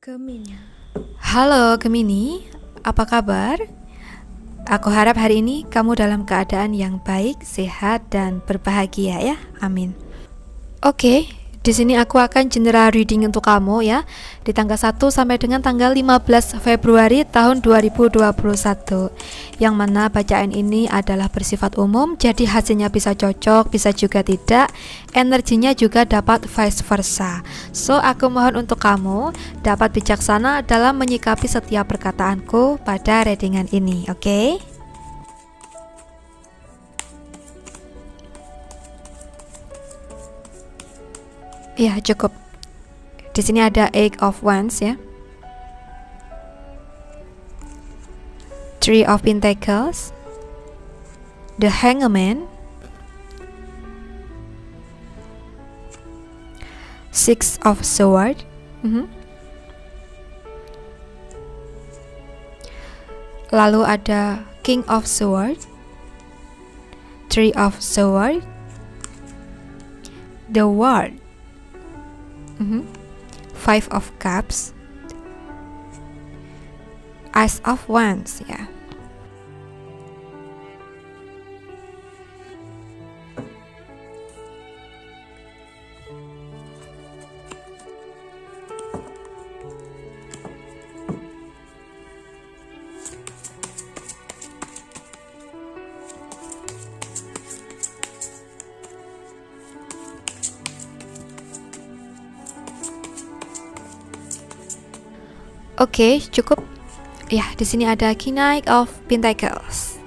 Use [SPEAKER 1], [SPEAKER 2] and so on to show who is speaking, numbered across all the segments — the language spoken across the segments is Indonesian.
[SPEAKER 1] Gemini.
[SPEAKER 2] Halo Gemini, apa kabar? Aku harap hari ini kamu dalam keadaan yang baik, sehat, dan berbahagia ya. Amin. Oke, di sini aku akan general reading untuk kamu ya, di tanggal 1 sampai dengan tanggal 15 Februari tahun 2021. Yang mana bacaan ini adalah bersifat umum, jadi hasilnya bisa cocok, bisa juga tidak. Energinya juga dapat vice versa. So, aku mohon untuk kamu dapat bijaksana dalam menyikapi setiap perkataanku pada readingan ini, oke? Ya, cukup. Di sini ada Eight of Wands ya. Three of Pentacles. The Hangman. Six of Swords. Lalu ada King of Swords. Three of Swords. The World. Five of Cups. Ace of Wands ya. Oke, cukup. Ya, di sini ada Knight of Pentacles,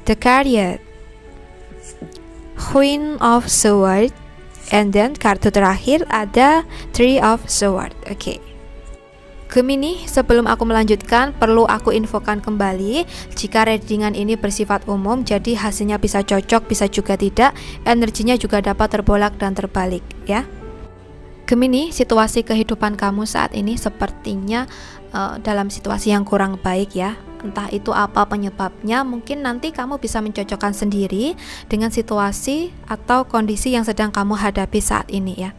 [SPEAKER 2] The Chariot, Queen of Swords, and then kartu terakhir ada Three of Swords. Oke. Gemini, sebelum aku melanjutkan, perlu aku infokan kembali jika readingan ini bersifat umum, jadi hasilnya bisa cocok, bisa juga tidak. Energinya juga dapat terbolak dan terbalik, ya. Gemini, situasi kehidupan kamu saat ini sepertinya dalam situasi yang kurang baik ya. Entah itu apa penyebabnya, mungkin nanti kamu bisa mencocokkan sendiri dengan situasi atau kondisi yang sedang kamu hadapi saat ini ya.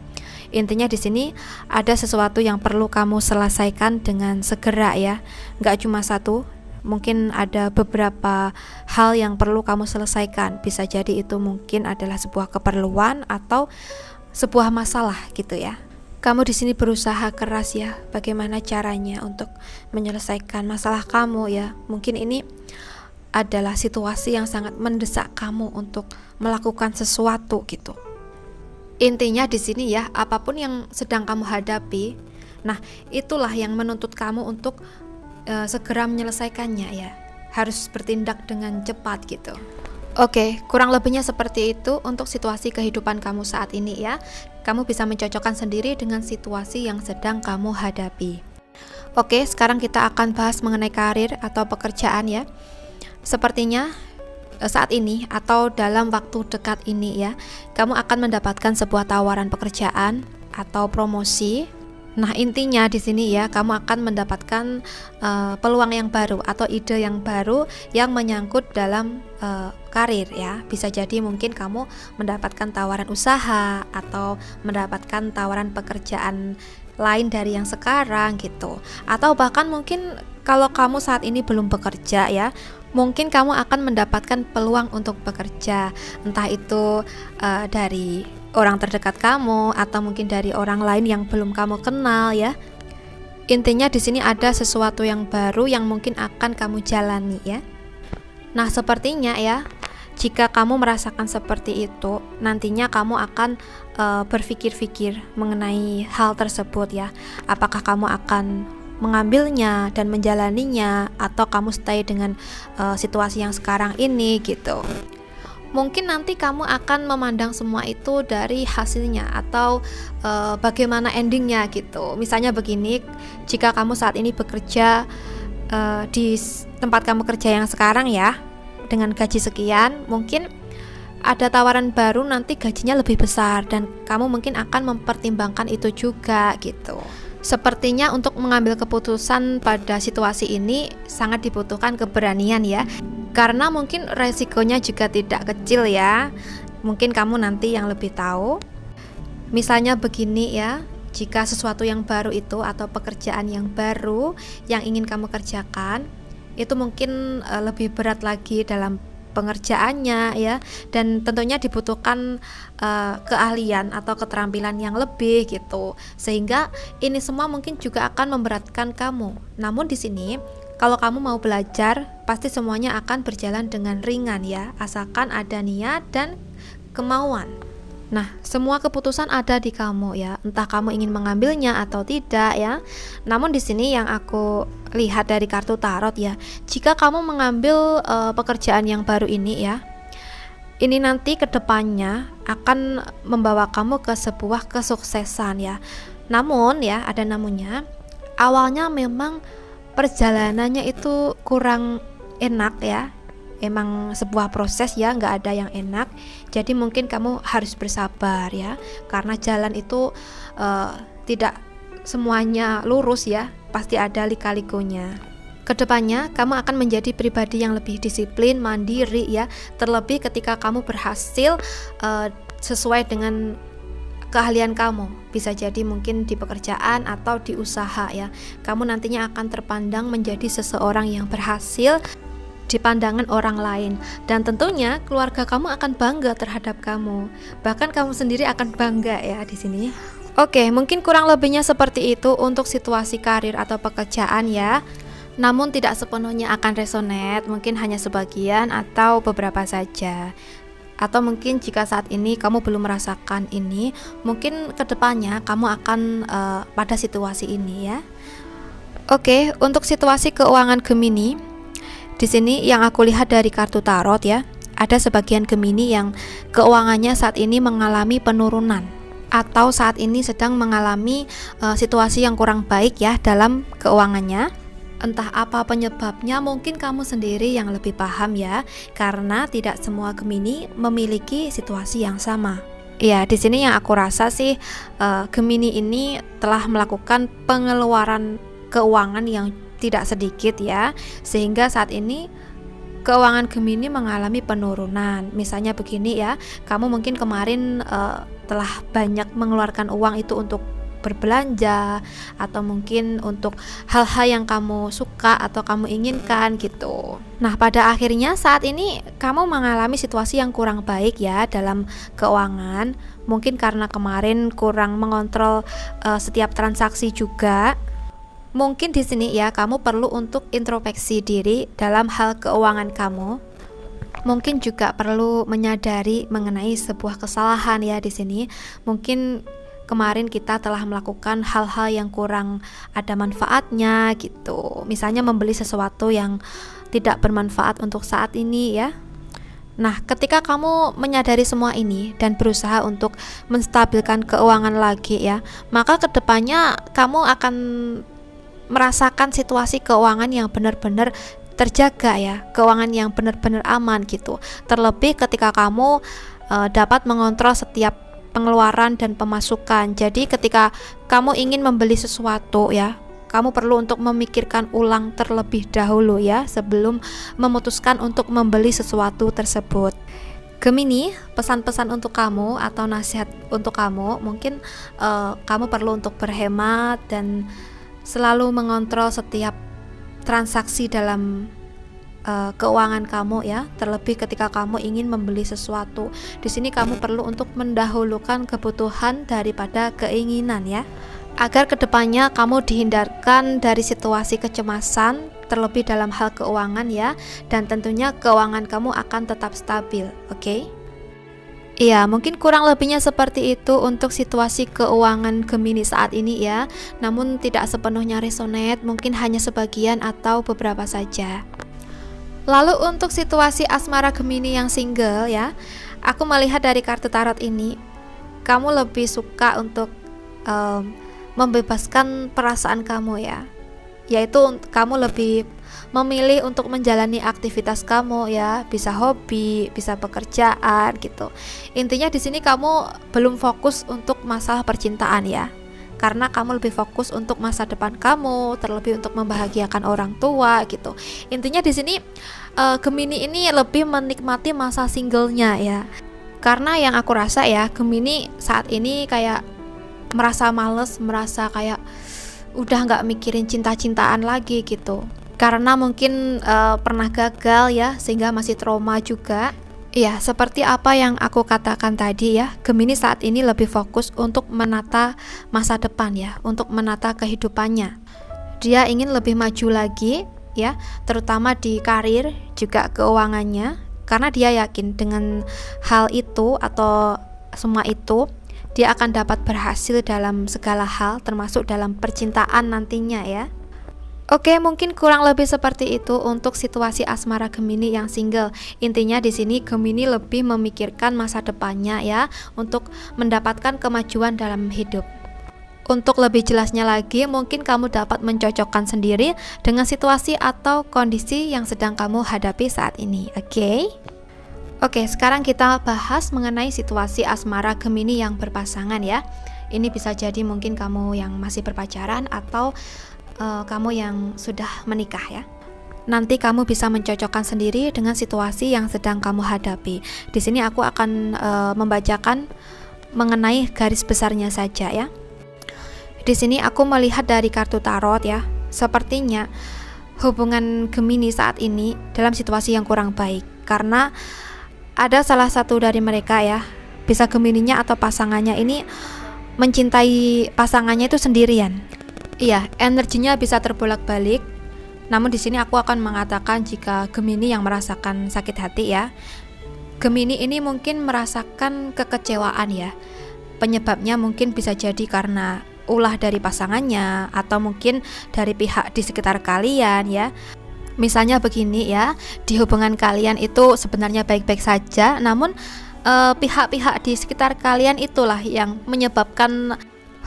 [SPEAKER 2] Intinya di sini ada sesuatu yang perlu kamu selesaikan dengan segera ya. Nggak cuma satu, mungkin ada beberapa hal yang perlu kamu selesaikan. Bisa jadi itu mungkin adalah sebuah keperluan atau sebuah masalah gitu ya. Kamu di sini berusaha keras ya, bagaimana caranya untuk menyelesaikan masalah kamu ya. Mungkin ini adalah situasi yang sangat mendesak kamu untuk melakukan sesuatu gitu. Intinya di sini ya, apapun yang sedang kamu hadapi, nah itulah yang menuntut kamu untuk segera menyelesaikannya ya. Harus bertindak dengan cepat gitu. Oke, kurang lebihnya seperti itu untuk situasi kehidupan kamu saat ini ya. Kamu bisa mencocokkan sendiri dengan situasi yang sedang kamu hadapi. Oke, sekarang kita akan bahas mengenai karir atau pekerjaan ya. Sepertinya saat ini atau dalam waktu dekat ini ya, kamu akan mendapatkan sebuah tawaran pekerjaan atau promosi. Nah, intinya di sini ya, kamu akan mendapatkan peluang yang baru atau ide yang baru yang menyangkut dalam karir ya. Bisa jadi mungkin kamu mendapatkan tawaran usaha atau mendapatkan tawaran pekerjaan lain dari yang sekarang gitu. Atau bahkan mungkin kalau kamu saat ini belum bekerja ya, mungkin kamu akan mendapatkan peluang untuk bekerja. Entah itu dari orang terdekat kamu atau mungkin dari orang lain yang belum kamu kenal ya. Intinya di sini ada sesuatu yang baru yang mungkin akan kamu jalani ya. Nah, sepertinya ya, jika kamu merasakan seperti itu, nantinya kamu akan berpikir-pikir mengenai hal tersebut ya. Apakah kamu akan mengambilnya dan menjalaninya atau kamu stay dengan situasi yang sekarang ini gitu. Mungkin nanti kamu akan memandang semua itu dari hasilnya atau bagaimana endingnya gitu. Misalnya begini, jika kamu saat ini bekerja di tempat kamu kerja yang sekarang ya, dengan gaji sekian, mungkin ada tawaran baru nanti gajinya lebih besar dan kamu mungkin akan mempertimbangkan itu juga gitu. Sepertinya untuk mengambil keputusan pada situasi ini sangat dibutuhkan keberanian ya. Karena mungkin resikonya juga tidak kecil ya. Mungkin kamu nanti yang lebih tahu. Misalnya begini ya, Jika sesuatu yang baru itu atau pekerjaan yang baru yang ingin kamu kerjakan, itu mungkin lebih berat lagi dalam pengerjaannya ya, dan tentunya dibutuhkan keahlian atau keterampilan yang lebih gitu, sehingga ini semua mungkin juga akan memberatkan kamu. Namun di sini kalau kamu mau belajar, pasti semuanya akan berjalan dengan ringan ya, asalkan ada niat dan kemauan. Nah, semua keputusan ada di kamu ya, entah kamu ingin mengambilnya atau tidak ya. Namun di sini yang aku lihat dari kartu tarot ya, jika kamu mengambil pekerjaan yang baru ini ya, ini nanti kedepannya akan membawa kamu ke sebuah kesuksesan ya. Namun ya, ada namunnya, awalnya memang perjalanannya itu kurang enak ya. Emang sebuah proses ya, nggak ada yang enak. Jadi mungkin kamu harus bersabar ya, karena jalan itu tidak semuanya lurus ya, pasti ada lika-likunya. Kedepannya kamu akan menjadi pribadi yang lebih disiplin, mandiri ya, terlebih ketika kamu berhasil sesuai dengan keahlian kamu. Bisa jadi mungkin di pekerjaan atau di usaha ya, kamu nantinya akan terpandang menjadi seseorang yang berhasil di pandangan orang lain, dan tentunya keluarga kamu akan bangga terhadap kamu, bahkan kamu sendiri akan bangga ya di sini. Oke, mungkin kurang lebihnya seperti itu untuk situasi karir atau pekerjaan ya. Namun tidak sepenuhnya akan resonate, mungkin hanya sebagian atau beberapa saja. Atau mungkin jika saat ini kamu belum merasakan ini, mungkin kedepannya kamu akan pada situasi ini ya. Oke, untuk situasi keuangan Gemini, di sini yang aku lihat dari kartu tarot ya, ada sebagian Gemini yang keuangannya saat ini mengalami penurunan, atau saat ini sedang mengalami situasi yang kurang baik ya dalam keuangannya. Entah apa penyebabnya, mungkin kamu sendiri yang lebih paham ya, karena tidak semua Gemini memiliki situasi yang sama. Ya, di sini yang aku rasa sih Gemini ini telah melakukan pengeluaran keuangan yang tidak sedikit ya, sehingga saat ini keuangan Gemini mengalami penurunan. Misalnya begini ya, kamu mungkin kemarin telah banyak mengeluarkan uang itu untuk berbelanja, atau mungkin untuk hal-hal yang kamu suka atau kamu inginkan gitu. Nah, pada akhirnya saat ini kamu mengalami situasi yang kurang baik ya dalam keuangan, mungkin karena kemarin kurang mengontrol setiap transaksi juga. Mungkin di sini ya kamu perlu untuk introspeksi diri dalam hal keuangan kamu. Mungkin juga perlu menyadari mengenai sebuah kesalahan ya di sini. Mungkin kemarin kita telah melakukan hal-hal yang kurang ada manfaatnya gitu. Misalnya membeli sesuatu yang tidak bermanfaat untuk saat ini ya. Nah, ketika kamu menyadari semua ini dan berusaha untuk menstabilkan keuangan lagi ya, maka kedepannya kamu akan merasakan situasi keuangan yang benar-benar terjaga ya, keuangan yang benar-benar aman gitu. Terlebih ketika kamu dapat mengontrol setiap pengeluaran dan pemasukan. Jadi ketika kamu ingin membeli sesuatu ya, kamu perlu untuk memikirkan ulang terlebih dahulu ya, sebelum memutuskan untuk membeli sesuatu tersebut. Gemini, pesan-pesan untuk kamu atau nasihat untuk kamu, mungkin kamu perlu untuk berhemat dan selalu mengontrol setiap transaksi dalam keuangan kamu ya, terlebih ketika kamu ingin membeli sesuatu. Di sini kamu perlu untuk mendahulukan kebutuhan daripada keinginan ya, agar kedepannya kamu dihindarkan dari situasi kecemasan, terlebih dalam hal keuangan ya, dan tentunya keuangan kamu akan tetap stabil. Oke? Iya, mungkin kurang lebihnya seperti itu untuk situasi keuangan Gemini saat ini ya. Namun tidak sepenuhnya resonate, mungkin hanya sebagian atau beberapa saja. Lalu untuk situasi asmara Gemini yang single ya, aku melihat dari kartu tarot ini, kamu lebih suka untuk membebaskan perasaan kamu ya, yaitu kamu lebih memilih untuk menjalani aktivitas kamu ya, bisa hobi, bisa pekerjaan gitu. Intinya di sini kamu belum fokus untuk masalah percintaan ya, karena kamu lebih fokus untuk masa depan kamu, terlebih untuk membahagiakan orang tua gitu. Intinya di sini Gemini ini lebih menikmati masa singlenya ya, karena yang aku rasa ya, Gemini saat ini kayak merasa males, merasa kayak udah nggak mikirin cinta-cintaan lagi gitu, karena mungkin pernah gagal ya, sehingga masih trauma juga. Iya, seperti apa yang aku katakan tadi ya, Gemini saat ini lebih fokus untuk menata masa depan ya, untuk menata kehidupannya. Dia ingin lebih maju lagi ya, terutama di karir juga keuangannya, karena dia yakin dengan hal itu atau semua itu dia akan dapat berhasil dalam segala hal, termasuk dalam percintaan nantinya ya. Oke, mungkin kurang lebih seperti itu untuk situasi asmara Gemini yang single. Intinya di sini Gemini lebih memikirkan masa depannya ya, untuk mendapatkan kemajuan dalam hidup. Untuk lebih jelasnya lagi, mungkin kamu dapat mencocokkan sendiri dengan situasi atau kondisi yang sedang kamu hadapi saat ini. Oke, sekarang kita bahas mengenai situasi asmara Gemini yang berpasangan ya. Ini bisa jadi mungkin kamu yang masih berpacaran atau kamu yang sudah menikah ya. Nanti kamu bisa mencocokkan sendiri dengan situasi yang sedang kamu hadapi. Di sini aku akan membacakan mengenai garis besarnya saja ya. Di sini aku melihat dari kartu tarot ya. Sepertinya hubungan Gemini saat ini dalam situasi yang kurang baik, karena ada salah satu dari mereka ya, bisa Gemininya atau pasangannya ini mencintai pasangannya itu sendirian. Iya, energinya bisa terbolak-balik. Namun di sini aku akan mengatakan jika Gemini yang merasakan sakit hati ya. Gemini ini mungkin merasakan kekecewaan ya. Penyebabnya mungkin bisa jadi karena ulah dari pasangannya atau mungkin dari pihak di sekitar kalian ya. Misalnya begini ya, di hubungan kalian itu sebenarnya baik-baik saja, namun pihak-pihak di sekitar kalian itulah yang menyebabkan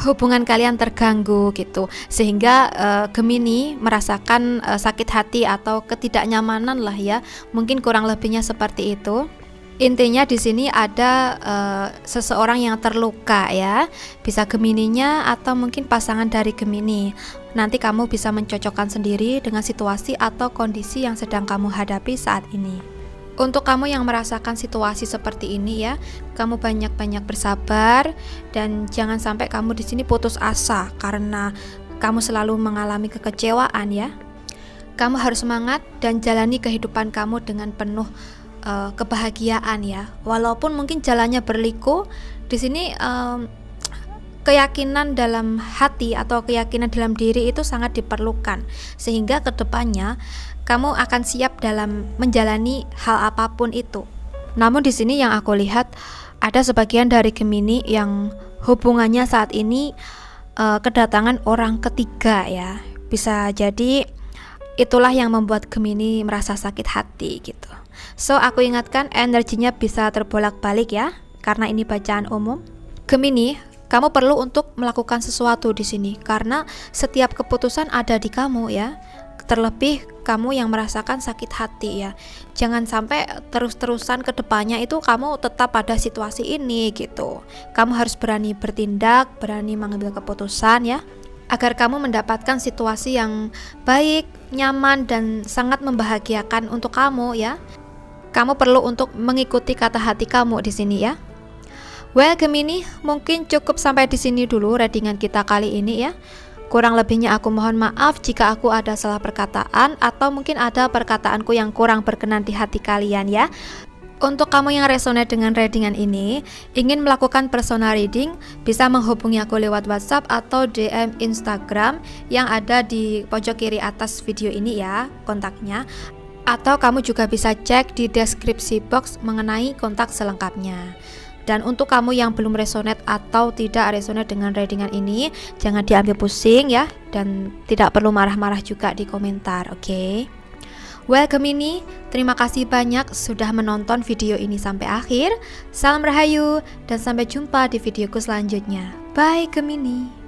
[SPEAKER 2] hubungan kalian terganggu gitu, sehingga Gemini merasakan sakit hati atau ketidaknyamanan lah ya, mungkin kurang lebihnya seperti itu. Intinya di sini ada seseorang yang terluka ya, bisa Gemininya atau mungkin pasangan dari Gemini. Nanti kamu bisa mencocokkan sendiri dengan situasi atau kondisi yang sedang kamu hadapi saat ini. Untuk kamu yang merasakan situasi seperti ini ya, kamu banyak-banyak bersabar dan jangan sampai kamu di sini putus asa karena kamu selalu mengalami kekecewaan ya. Kamu harus semangat dan jalani kehidupan kamu dengan penuh kebahagiaan ya. Walaupun mungkin jalannya berliku, di sini keyakinan dalam hati atau keyakinan dalam diri itu sangat diperlukan, sehingga kedepannya kamu akan siap dalam menjalani hal apapun itu. Namun di sini yang aku lihat ada sebagian dari Gemini yang hubungannya saat ini kedatangan orang ketiga ya. Bisa jadi itulah yang membuat Gemini merasa sakit hati gitu. So aku ingatkan energinya bisa terbolak-balik ya, karena ini bacaan umum. Gemini, kamu perlu untuk melakukan sesuatu di sini karena setiap keputusan ada di kamu ya. Terlebih kamu yang merasakan sakit hati ya. Jangan sampai terus-terusan ke depannya itu kamu tetap pada situasi ini gitu. Kamu harus berani bertindak, berani mengambil keputusan ya, agar kamu mendapatkan situasi yang baik, nyaman dan sangat membahagiakan untuk kamu ya. Kamu perlu untuk mengikuti kata hati kamu di sini ya. Well Gemini, mungkin cukup sampai di sini dulu readingan kita kali ini ya. Kurang lebihnya aku mohon maaf jika aku ada salah perkataan atau mungkin ada perkataanku yang kurang berkenan di hati kalian ya. Untuk kamu yang resonate dengan readingan ini, ingin melakukan personal reading, bisa menghubungi aku lewat WhatsApp atau DM Instagram yang ada di pojok kiri atas video ini ya, kontaknya. Atau kamu juga bisa cek di deskripsi box mengenai kontak selengkapnya. Dan untuk kamu yang belum resonate atau tidak resonate dengan readingan ini, jangan diambil pusing ya, dan tidak perlu marah-marah juga di komentar, oke? Well Gemini, terima kasih banyak sudah menonton video ini sampai akhir. Salam Rahayu dan sampai jumpa di videoku selanjutnya. Bye Gemini.